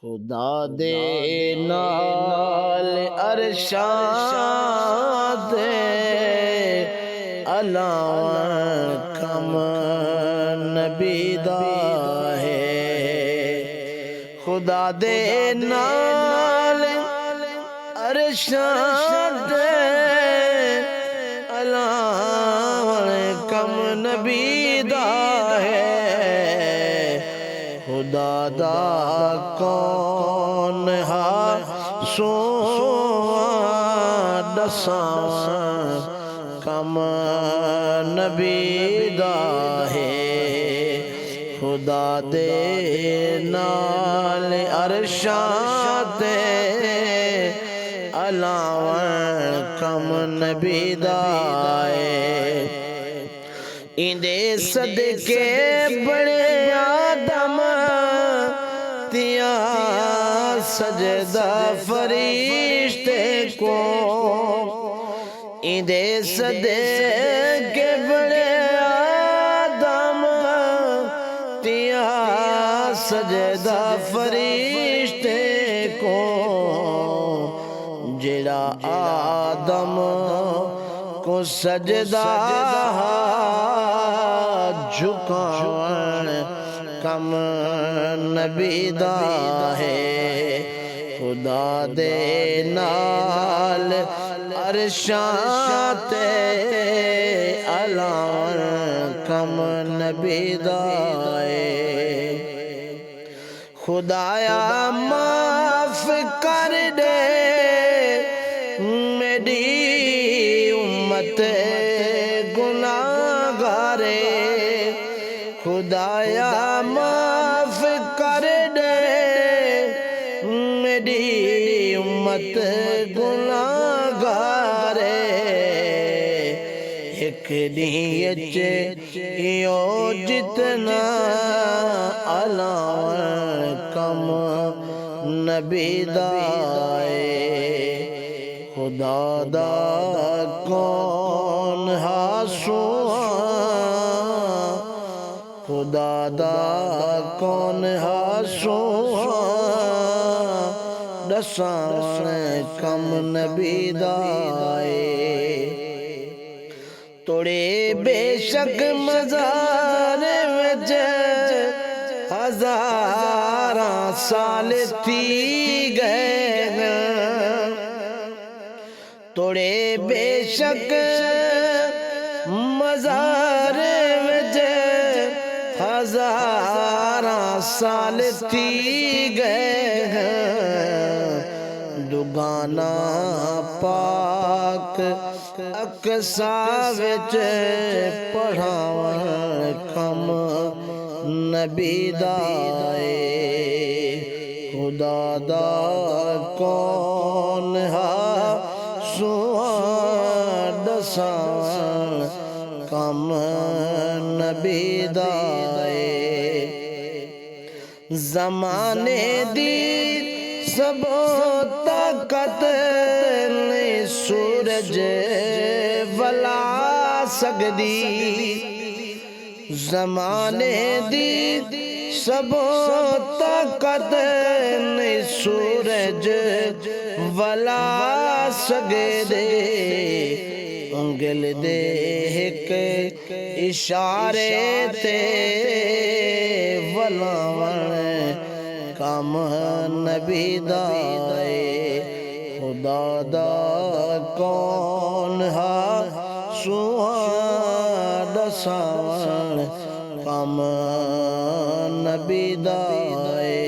خدا دے نال ارشاد علاوہ کم نبی دا ہے خدا دے نال ارشاد علاوہ کم نبی دا ہے خدا دا کون ہا سو دساں کم نبی دا ہے خدا دے نال ارشاد علاوہ کم نبی دا ہے اندے صدقے بڑے آدم تیا سجدہ فرشتے کو اندے صدقے بڑے آدم تیا سجدہ فرشتے کو جڑا آدم کو سجدہ جھکاون کم نبی دا ہے خدا دے نال ارشاد علاوہ کم نبی دا ہے خدایا معاف کر دے میری امت گناہگارے خدایا معاف کر دے میری امت گناہگارے ایک نیت یو جتنا علاوہ کم نبی دا ہے خدا دا کون ہاسواں خدا دا کون ہاسواں دساں کم نبی دا ہے توڑے بے شک مزار وچ ہزاراں سال تھی گئے توڑے بے شک مزار وچ ہزاراں سال تھی گئے دگانا پاک اقصا وچ پڑھاون کم نبی دا ہے خدا دا کون ہا دساں کم نبی دا ہے زمانے دی سب طاقت نہیں سورج ولا سگدی زمانے دی سب طاقت نہیں سورج ولا سگدے انگل دے ایک اشارے تے ولاون کم نبی دا ہے خدا دا کون ہا سواں دساں کم نبی دا ہے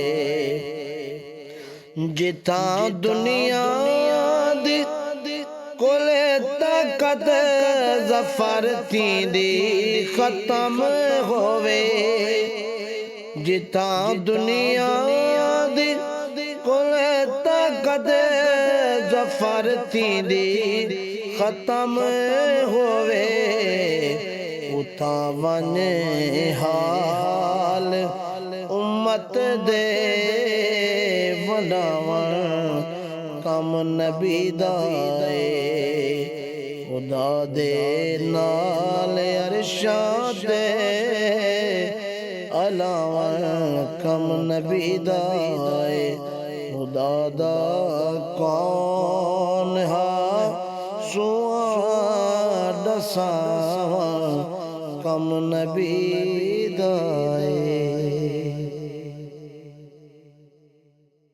جتاں دنیا دی کولے طاقت ظفر تیندی ختم ہووے جتاں دنیا دی کولے طاقت ظفر تیندی ختم ہووے اتاں ون حال امت دے بناون کم نبی دا ہے خدا دے نال ارشاد علاوہ کم نبی دا خدا دا کون ہا سوا دساں کم نبی دا